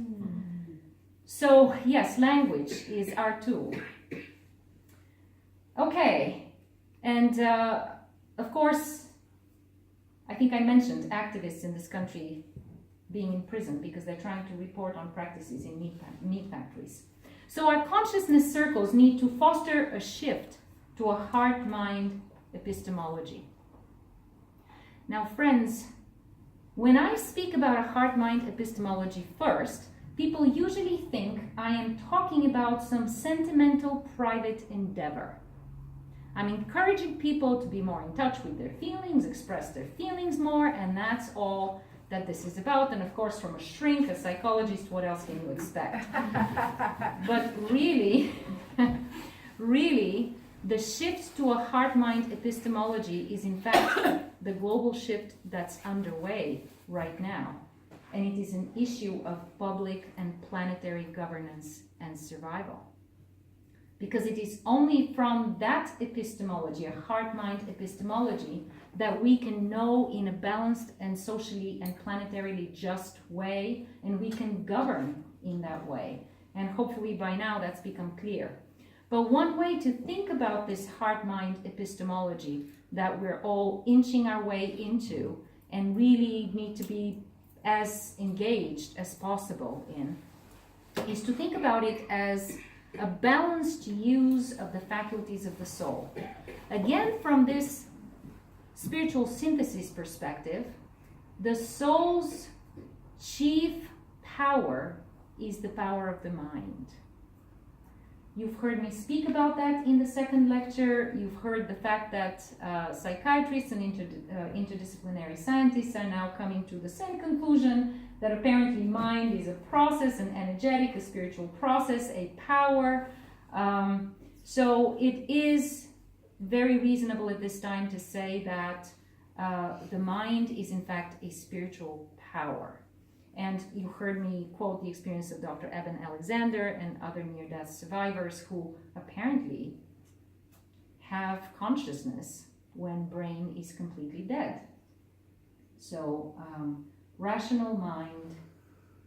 So yes, language is our tool. Okay, and of course, I think I mentioned activists in this country being in prison because they're trying to report on practices in meat factories. So our consciousness circles need to foster a shift to a heart-mind epistemology. Now, friends, when I speak about a heart-mind epistemology first, people usually think I am talking about some sentimental private endeavor. I'm encouraging people to be more in touch with their feelings, express their feelings more, and that's all that this is about. And of course, from a shrink, a psychologist, what else can you expect? But really, the shift to a heart-mind epistemology is in fact the global shift that's underway right now. And it is an issue of public and planetary governance and survival. Because it is only from that epistemology, a heart-mind epistemology, that we can know in a balanced and socially and planetarily just way, and we can govern in that way. And hopefully by now that's become clear. But one way to think about this heart-mind epistemology that we're all inching our way into and really need to be as engaged as possible in is to think about it as a balanced use of the faculties of the soul. Again, from this spiritual synthesis perspective, the soul's chief power is the power of the mind. You've heard me speak about that in the second lecture. You've heard the fact that psychiatrists and interdisciplinary scientists are now coming to the same conclusion, that apparently mind is a process, an energetic, a spiritual process, a power. So it is very reasonable at this time to say that the mind is in fact a spiritual power. And you heard me quote the experience of Dr. Eben Alexander and other near-death survivors who apparently have consciousness when brain is completely dead. So rational mind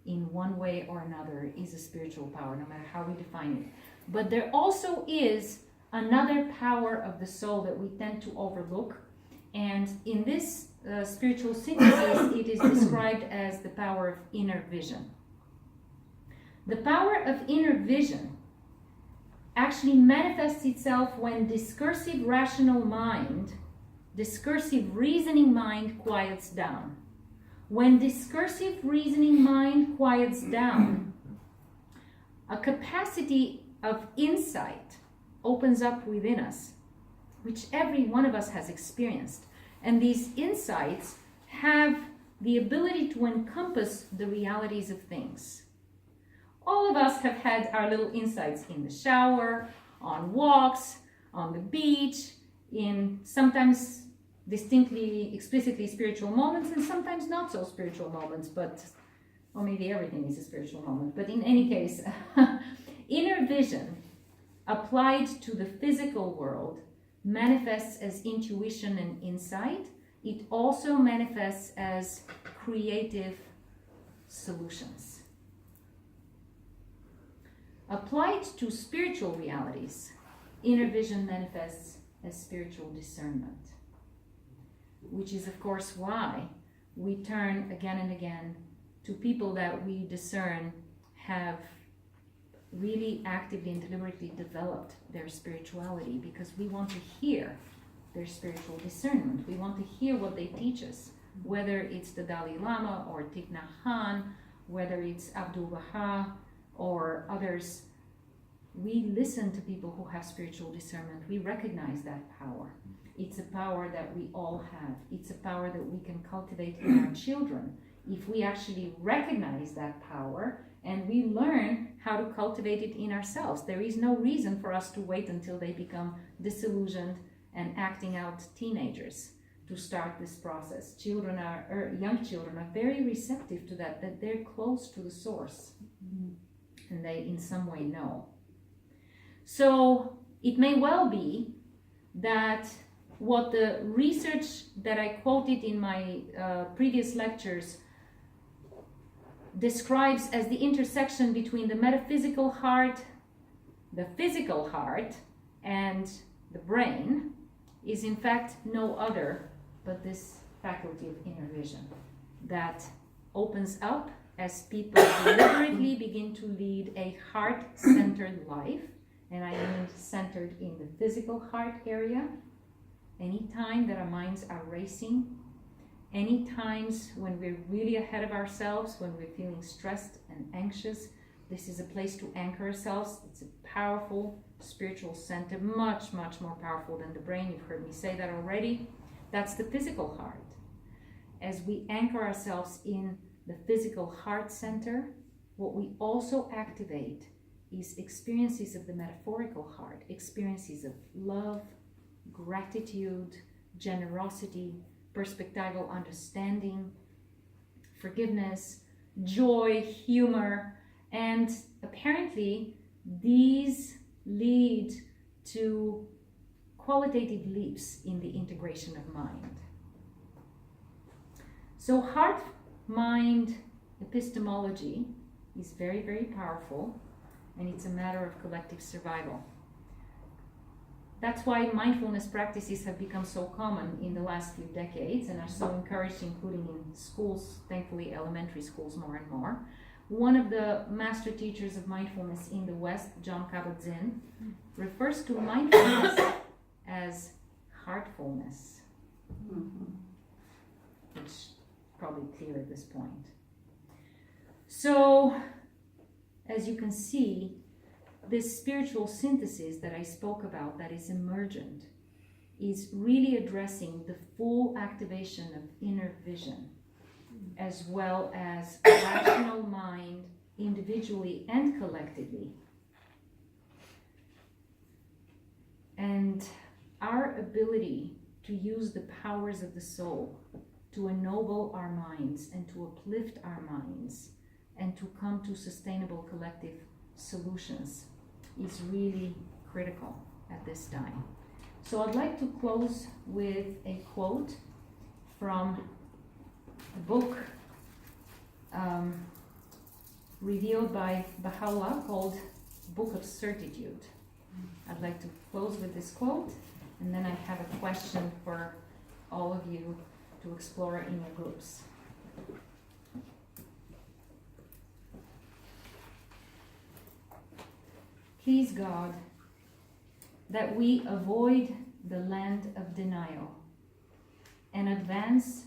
in one way or another is a spiritual power, no matter how we define it. But there also is another power of the soul that we tend to overlook. And in this spiritual synthesis, it is described as the power of inner vision. The power of inner vision actually manifests itself when discursive rational mind, discursive reasoning mind quiets down. When discursive reasoning mind quiets down, a capacity of insight opens up within us, which every one of us has experienced. And these insights have the ability to encompass the realities of things. All of us have had our little insights in the shower, on walks, on the beach, in sometimes distinctly, explicitly spiritual moments, and sometimes not so spiritual moments, or maybe everything is a spiritual moment. But in any case, inner vision applied to the physical world manifests as intuition and insight. It also manifests as creative solutions. Applied to spiritual realities, inner vision manifests as spiritual discernment, which is, of course, why we turn again and again to people that we discern have really actively and deliberately developed their spirituality, because we want to hear their spiritual discernment. We want to hear what they teach us, whether it's the Dalai Lama or Thich Nhat Hanh, whether it's Abdul Baha or others. We listen to people who have spiritual discernment. We recognize that power. It's a power that we all have. It's a power that we can cultivate in our children if we actually recognize that power and we learn how to cultivate it in ourselves. There is no reason for us to wait until they become disillusioned and acting out teenagers to start this process. Young children are very receptive to that they're close to the source, and they in some way know. So it may well be that what the research that I quoted in my previous lectures describes as the intersection between the metaphysical heart, the physical heart, and the brain is in fact no other but this faculty of inner vision that opens up as people deliberately begin to lead a heart-centered life. And I mean centered in the physical heart area. Any time that our minds are racing, any times when we're really ahead of ourselves, when we're feeling stressed and anxious, this is a place to anchor ourselves. It's a powerful spiritual center, much, much more powerful than the brain. You've heard me say that already. That's the physical heart. As we anchor ourselves in the physical heart center, what we also activate is experiences of the metaphorical heart, experiences of love, gratitude, generosity, perspectival understanding, forgiveness, joy, humor, and apparently these lead to qualitative leaps in the integration of mind. So heart-mind epistemology is very, very powerful, and it's a matter of collective survival. That's why mindfulness practices have become so common in the last few decades and are so encouraged, including in schools, thankfully elementary schools more and more. One of the master teachers of mindfulness in the West, John Kabat-Zinn, refers to mindfulness as heartfulness, which is probably clear at this point. So, as you can see, this spiritual synthesis that I spoke about, that is emergent, is really addressing the full activation of inner vision, as well as rational mind, individually and collectively. And our ability to use the powers of the soul to ennoble our minds and to uplift our minds and to come to sustainable collective solutions is really critical at this time. So I'd like to close with a quote from a book revealed by Baha'u'llah called Book of Certitude. I'd like to close with this quote, and then I have a question for all of you to explore in your groups. Please God, that we avoid the land of denial and advance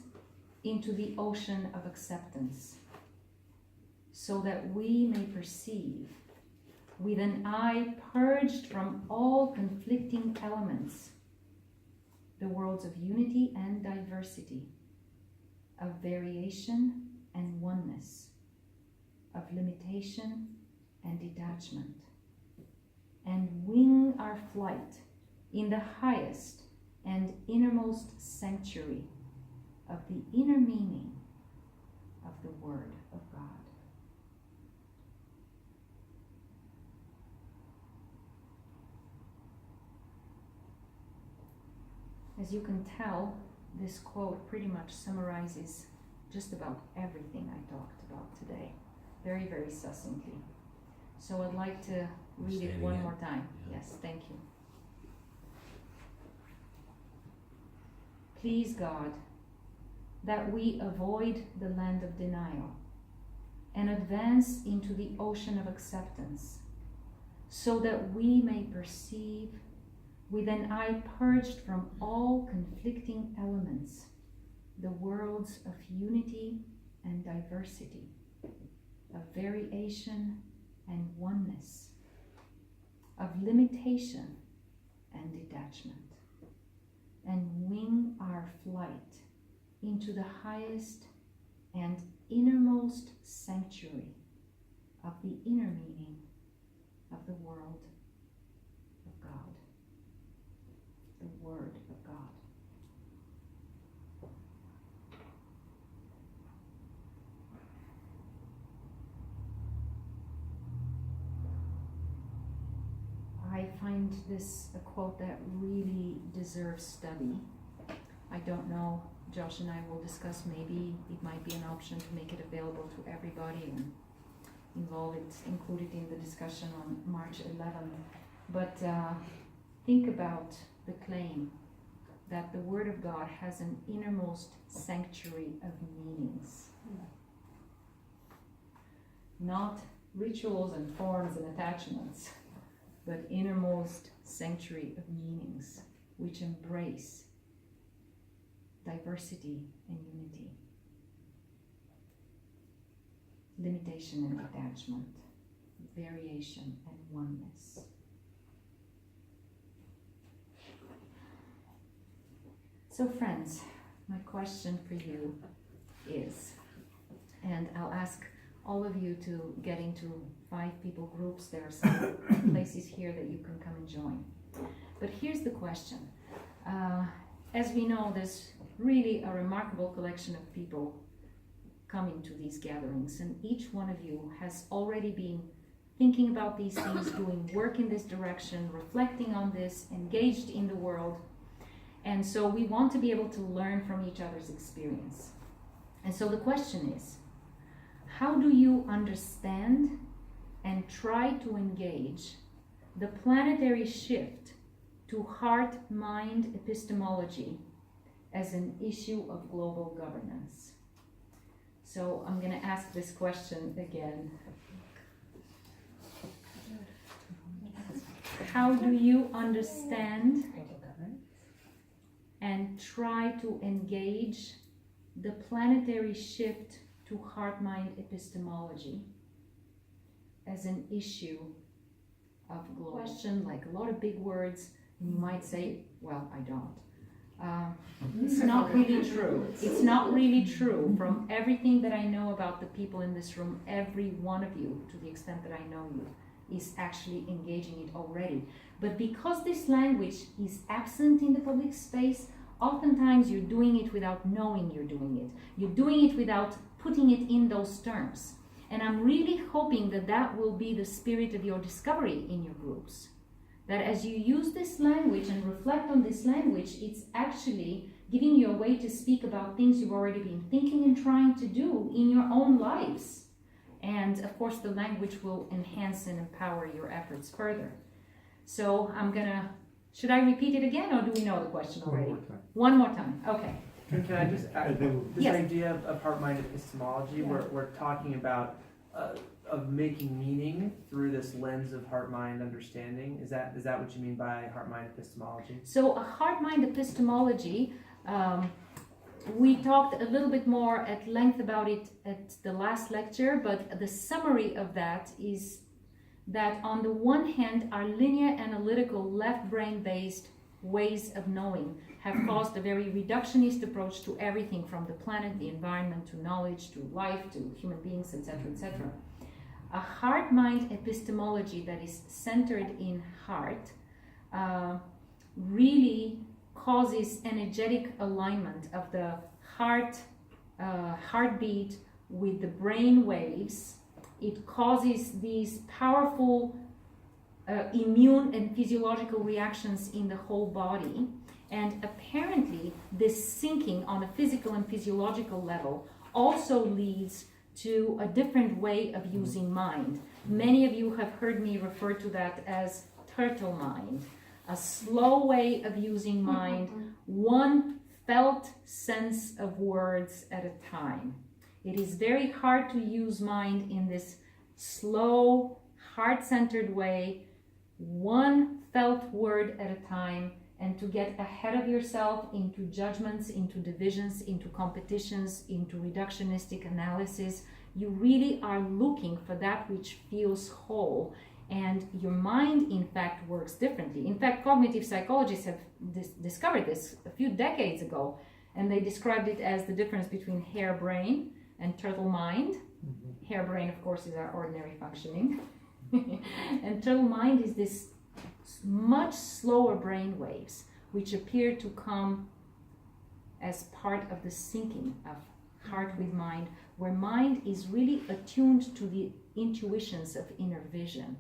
into the ocean of acceptance, so that we may perceive, with an eye purged from all conflicting elements, the worlds of unity and diversity, of variation and oneness, of limitation and detachment, and wing our flight in the highest and innermost sanctuary of the inner meaning of the Word of God. As you can tell, this quote pretty much summarizes just about everything I talked about today, very, very succinctly. So I'd like to read it one more time. Yes, thank you. Please God, that we avoid the land of denial and advance into the ocean of acceptance, so that we may perceive, with an eye purged from all conflicting elements, the worlds of unity and diversity, of variation and oneness, of limitation and detachment, and wing our flight into the highest and innermost sanctuary of the inner meaning of the world of God, the Word of God. I find this a quote that really deserves study. I don't know, Josh and I will discuss, maybe it might be an option to make it available to everybody and include it in the discussion on March 11th. But think about the claim that the Word of God has an innermost sanctuary of meanings. Not rituals and forms and attachments, but innermost sanctuary of meanings which embrace diversity and unity, limitation and detachment, variation and oneness. So friends, my question for you is, and I'll ask all of you to get into 5 people groups. There are some places here that you can come and join. But here's the question. As we know, there's really a remarkable collection of people coming to these gatherings, and each one of you has already been thinking about these things, doing work in this direction, reflecting on this, engaged in the world. And so we want to be able to learn from each other's experience. And so the question is, how do you understand and try to engage the planetary shift to heart-mind epistemology as an issue of global governance? So I'm going to ask this question again. How do you understand and try to engage the planetary shift to heart-mind epistemology as an issue of global question? Like a lot of big words, and you might say, well, I don't. It's not really true. It's not really true. From everything that I know about the people in this room, every one of you, to the extent that I know you, is actually engaging it already. But because this language is absent in the public space, oftentimes you're doing it without knowing you're doing it. You're doing it without putting it in those terms. And I'm really hoping that that will be the spirit of your discovery in your groups. That as you use this language and reflect on this language, it's actually giving you a way to speak about things you've already been thinking and trying to do in your own lives. And of course, the language will enhance and empower your efforts further. So should I repeat it again, or do we know the question already?
One more time.
One more time, okay.
Can I just add, this
Yes.
idea of heart-mind epistemology, we're talking about of making meaning through this lens of heart-mind understanding. Is that what you mean by heart-mind epistemology?
So a heart-mind epistemology, we talked a little bit more at length about it at the last lecture, but the summary of that is that on the one hand, our linear analytical left brain based ways of knowing have caused a very reductionist approach to everything from the planet, the environment, to knowledge, to life, to human beings, etc., etc. A heart-mind epistemology that is centered in heart really causes energetic alignment of the heartbeat with the brain waves. It causes these powerful immune and physiological reactions in the whole body. And apparently, this syncing on a physical and physiological level also leads to a different way of using mind. Many of you have heard me refer to that as turtle mind, a slow way of using mind, one felt sense of words at a time. It is very hard to use mind in this slow, heart-centered way, one felt word at a time, and to get ahead of yourself into judgments, into divisions, into competitions, into reductionistic analysis. You really are looking for that which feels whole, and your mind, in fact, works differently. In fact, cognitive psychologists have discovered this a few decades ago, and they described it as the difference between hare brain and turtle mind. Hare brain, of course, is our ordinary functioning. And turtle mind is this much slower brain waves, which appear to come as part of the syncing of heart with mind, where mind is really attuned to the intuitions of inner vision,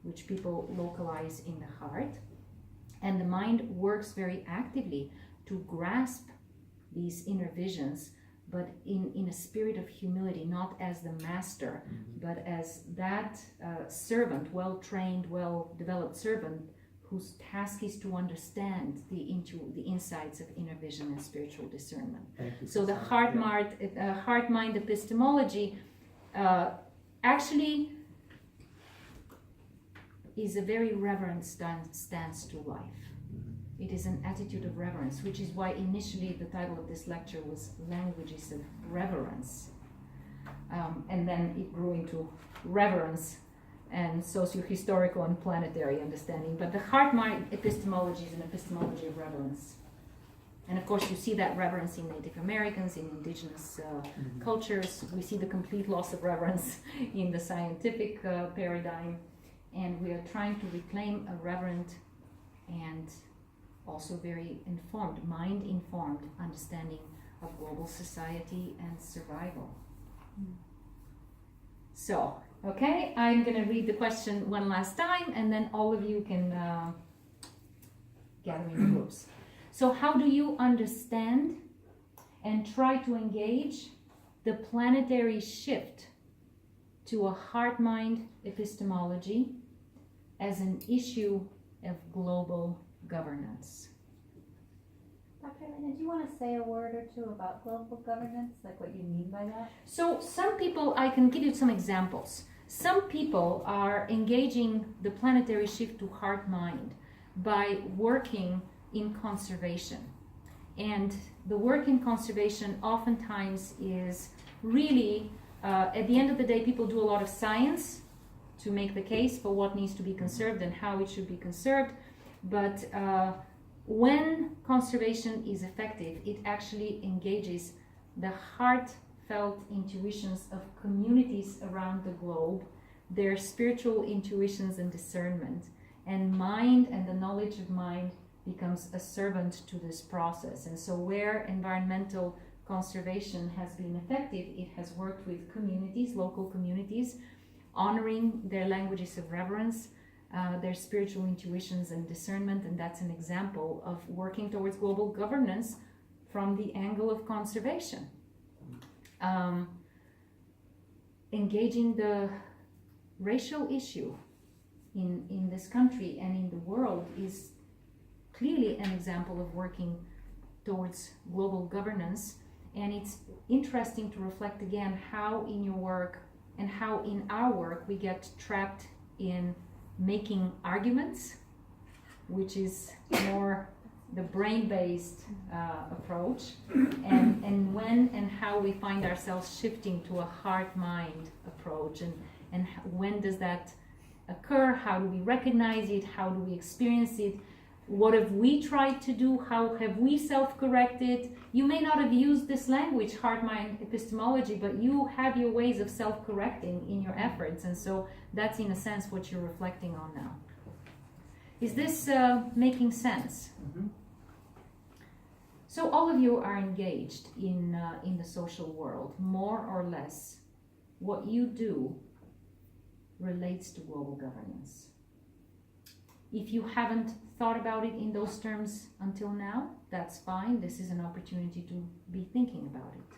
which people localize in the heart. And the mind works very actively to grasp these inner visions, but in a spirit of humility, not as the master, but as that servant, well-trained, well-developed servant, whose task is to understand the insights of inner vision and spiritual discernment. So the heart-mind epistemology actually is a very reverent stance to life. It is an attitude of reverence, which is why initially the title of this lecture was Languages of Reverence. And then it grew into reverence and socio-historical and planetary understanding. But the heart-mind epistemology is an epistemology of reverence. And of course, you see that reverence in Native Americans, in indigenous cultures. We see the complete loss of reverence in the scientific paradigm. And we are trying to reclaim a reverent and also very informed, mind-informed understanding of global society and survival. So, okay, I'm going to read the question one last time, and then all of you can gather in groups. So how do you understand and try to engage the planetary shift to a heart-mind epistemology as an issue of global governance?
Dr. Elena, do you want to say a word or two about global governance, like what you mean by that?
So some people, I can give you some examples. Some people are engaging the planetary shift to heart-mind by working in conservation. And the work in conservation oftentimes is really, at the end of the day, people do a lot of science to make the case for what needs to be conserved and how it should be conserved. But when conservation is effective, it actually engages the heartfelt intuitions of communities around the globe, their spiritual intuitions and discernment, and mind and the knowledge of mind becomes a servant to this process. And so where environmental conservation has been effective, it has worked with communities, local communities, honoring their languages of reverence, their spiritual intuitions and discernment, and that's an example of working towards global governance from the angle of conservation. Engaging the racial issue in this country and in the world is clearly an example of working towards global governance. And it's interesting to reflect again how in your work and how in our work we get trapped in making arguments, which is more the brain-based approach, and when and how we find ourselves shifting to a heart-mind approach, and when does that occur, how do we recognize it, how do we experience it, what have we tried to do, how have we self-corrected. You may not have used this language, heart-mind epistemology, but you have your ways of self-correcting in your efforts, and so that's in a sense what you're reflecting on now. Is this making sense?
Mm-hmm.
So all of you are engaged in the social world, more or less. What you do relates to global governance. If you haven't thought about it in those terms until now, that's fine. This is an opportunity to be thinking about it.